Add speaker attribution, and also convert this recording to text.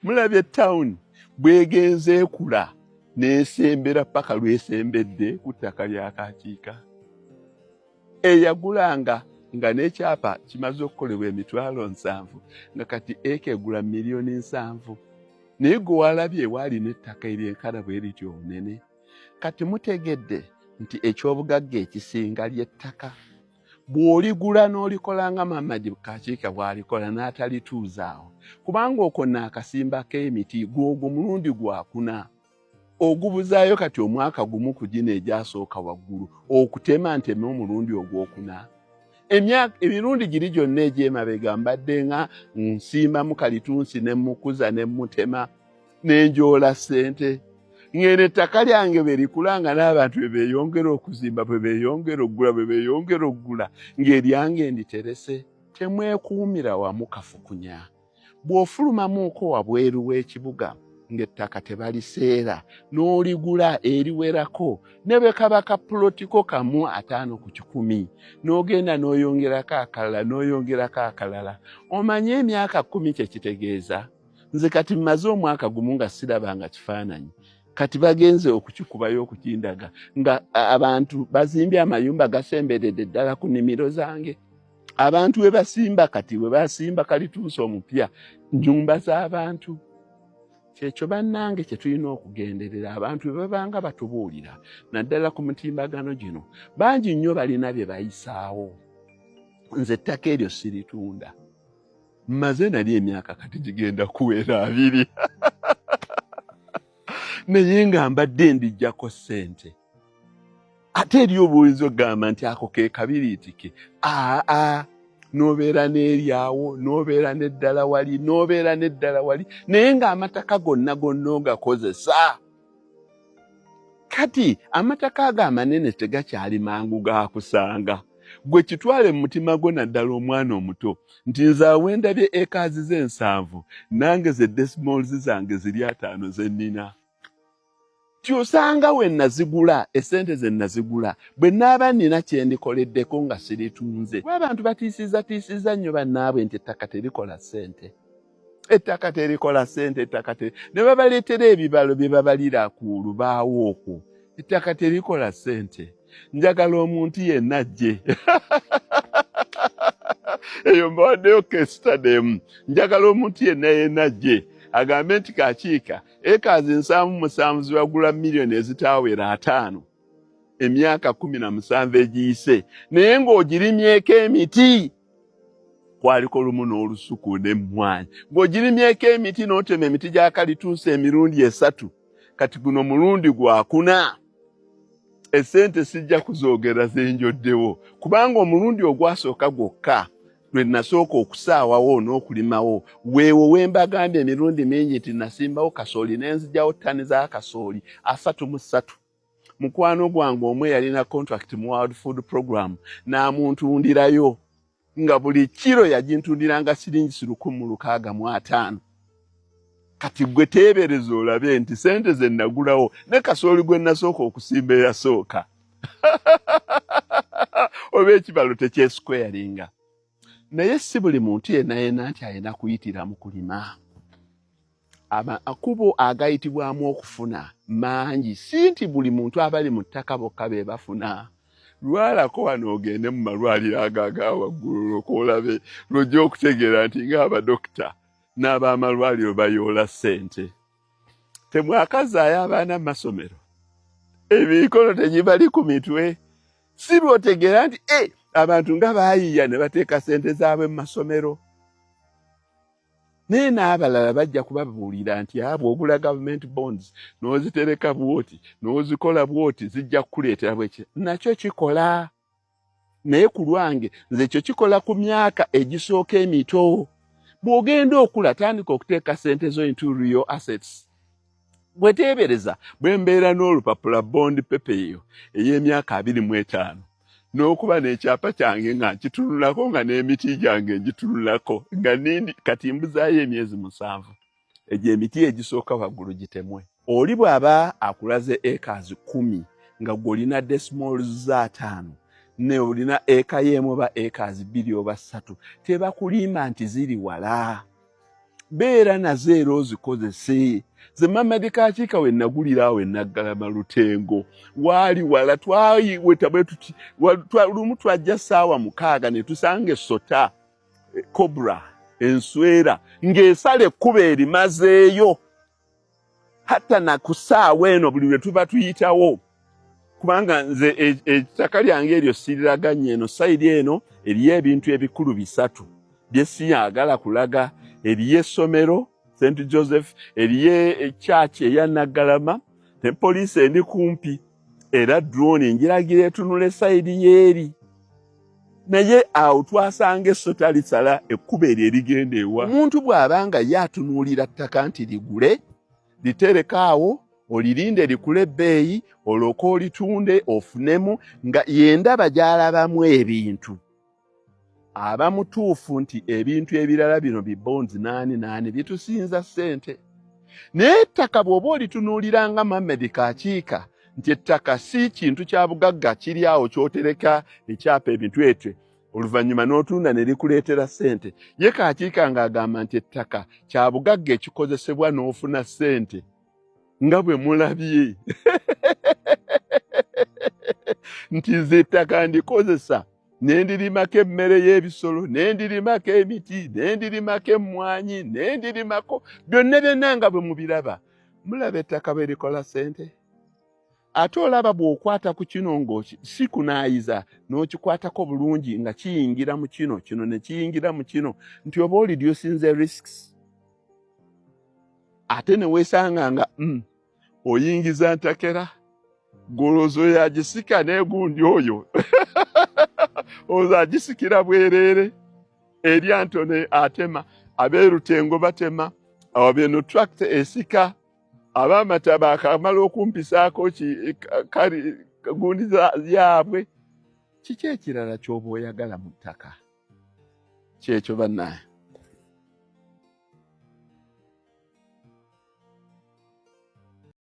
Speaker 1: mulabye town bwegenze kula nesembera paka lwesembedde ku ttaka lya Kakiika. Eyagulanga nga n'ekyapa kimaze okukolebwa emitwalo 7 nga kati eka egula miliyoni 7. Naye gwe walabye waali n'ettaka eryenkana bwe lityo obunene. Kati mutegedde nti ekyobugagga ekisinga ly'ettaka bw'oligula n'olikola nga Mamadi Kakiika bw'alikola n'atalituuzaawo, kubanga okwo n'akasimba k'emiti gw'ogwo mulundi gwakuna. Ogubuzaayo kati omwaka gumu ku gino egyasooka waggulu okutema nteme omulundi ogwokuna. Emirundi giri gyonna egy'emabega mbadde nga nsimbamu kalitunsi ne mukuza ne mutema n'enjoola ssente. Ng'eno ettaka lyange bwe likulanga n'abantu bwe beeyongera okuzimba, bwe beeyongera oggula, bwe beeyongera oggula, ng'eryange nditerese. Temwekuumira wamu kafukunya. Bw'ofulumamuuko wabweru w'ekibuga ng'ettaka tebaliseera n'oligula eriwerako ne bwe kaba kapulotiko kamu 5 ku 10 n'ogenda n'oyongerako akalala n'oyongerako akalala, omanye emyaka 10 kye kitegeeza. Nze kati mmaze omwaka gumu nga sirabanga kifaananyi, kati bagenze okukikubayo okukindaga nga abantu bazimbye amayumba gasemberedde ddala ku nnimiro zange. Abantu we basimba kati we basimba kalituusi omupya nnyumba z'abantu. Kyekyo bannange kye tulina okugenderera, abantu bwe babanga batubuulira naddala ku mutimbagano gino bangi nnyo balina bye bayisaawo. Nze ettaka eryo siritunda, mmaze nali emyaka kati gigenda kuwera 2 naye nga mbadde ndijjako ssente. Ate eri obuwinza okugamba nti ako ke kabiriitike. N'obeera n'eryawo, n'obeera n'eddala wali, n'obeera n'eddala wali, naye ng'amataka gonna ogakozesa. Kati amataka ago amanene tegakyali mangu gakusanga. Gwe kitwale mu mutima gwo naddala omwana omuto nti nze awendabye ekaazi ze 7 nange ze decimals zange ziri 5 ze nnina. Kyosanga we nazigula, essente ze nazigula, bwe naaba nnina kye ndikoleddeko nga siritunze. Abantu batiisiza nnyo bannaabwe nti ettaka terikola ssente. Ettaka terikola ssente, ettaka ne babaleetera ebibalo bye babalira ku lubaawo okwo. Ettaka terikola ssente. Njagala omuntu yenna ajje. Eyo mbawaddeyo kesitademu. Njagala omuntu yenna ajje. Agambe nti Kakiika ekaazi 7 zibagula miliyoni ezitaawera 5 emyaka 17 egiyise, naye ng'ogirimyeko emiti. Kwaliko lumu n'olusuku n'emmwanyi. Ng'ogirimyeko emiti n'otema emiti gya kalituusi emirundi 3, kati guno mulundi gwakuna. Essente sijja kuzoogera zenjoddewo, kubanga omulundi ogwasooka gwokka lwe nasooka okusaawawo n'okulimawo, weewo wembagambye emirundi mingi nti nasimbawo kasooli n'enzigyawo ttani za kasooli 33. Mukwano gwange omwe yalina contract mu World Food Program n'amuntundirayo nga buli kiro yagintundiranga siringi 165. Kati gwe teebereza olabe nti sente ze nagulawo ne kasooli gwe nasooka okusimba eyasooka. Oba ekibalo tekyesquaringa. Naye si buli muntu yenna nti ayina kuyitira mu kulima. Akubo agayitibwamu okufuna mangi, si nti buli muntu abali mu ttaka bokka be bafuna. Lwalako wano ogende mu malwaliro agaga waggulu okolabe lwojja okutegeera nti ng'abadokita n'ab'amalwaliro bayoola ssente. Temwakazaayo abaana mu masomero, emikono tegibali ku mitwe. Si lw'otegeera nti abantu nga baayiya ne bateeka ssente zaabwe mu masomero. Naye n'abalala bajja kubabuulira nti bw'ogula government bonds n'ozitereka bwoti n'ozikola bwoti zijja kukuleetera bweki. Nakyo kikola. Naye ku lwange nze ekyo kikola ku myaka egisooka emito. Bw'ogenda okula tandika okuteeka ssente zo into real assets. Bwe teebereza bwe mbeera n'olupapula bond pepe eyo ey'emyaka 25 n'okuba n'ekyapa kyange nga nkitunulako nga n'emiti gyange ngitunulako nga nindi kati mbuzaayo emyezi 7 egyo emiti egisooka waggulu gitemwe. Oli bw'aba akulaze ekaazi 10 nga gw'olina decimals za 5 ne olina eka y'emu oba ekaazi 2 oba 3, tebakulimba nti ziri wala. beera nazo era ozikozese. Ze Mamadi Kakiika we nagulira awo Naggalama Lutengo waali wala twayiweta bwe tuti lumu twajja ssaawa 6 ne tusanga essota Cobra enswera ng'esala ekkuba erimazeeyo hatta na ku ssaawa eno buli lwe tuba tuyitawo kubanga nze ettaka lyange eryo siriraganye eno sayidi eno eriyo ebintu ebikulu 3 bye siyagala kulaga. Eriyo essomero St. Joseph, eriyo church eya Naggalama, ne police endi kumpi era drone njiragira etunule sayidi yeeri. Naye awo twasanga essota lisala ekkuba erigenda ewa. Omuntu bw'abanga yatunuulira ttaka nti ligule litereka awo olirinde likule ebbeeyi olwoka olitunde ofunemu nga yendaba gy'alabamu ebintu. Aba mutuufu nti ebintu ebirala bino bibonzi naani bitusinza ssente. Naye ettaka bw'oba olitunuulira nga Mamadi Kakiika nti ettaka si kintu kya bugagga kiri awo ky'otereka ekyapa ebintu etyo oluvannyuma n'otunda ne likuleetera ssente. Ye Kakiika ng'agamba nti ettaka kya bugagga ekikozesebwa n'ofuna ssente nga bwe mulabye nti nze ettaka ndikozesa nendirimako emmere y'ebisolo, nendirimako emiti, nendirimako emmwanyi, nendirimako byonna nga bwe mubiraba. Mulaba ettaka bwe likola ssente. Ate olaba bw'okwata ku kino si kunaayiza n'okikwatako bulungi nga kiyingira mu kino ne kiyingira mu kino nti oba reducing risks. Ate ne weesanga nga oyingiza ntakera golozo yagisika n'egundi oyo ozagisikira bwereere erya ntone atema abeerutengo batema awo beno tractor esika abamataba akamala okumpisaako kali gundi yaabwe. Kiki ekirala ky'oba oyagala mu ttaka? Kyekyo bannaye.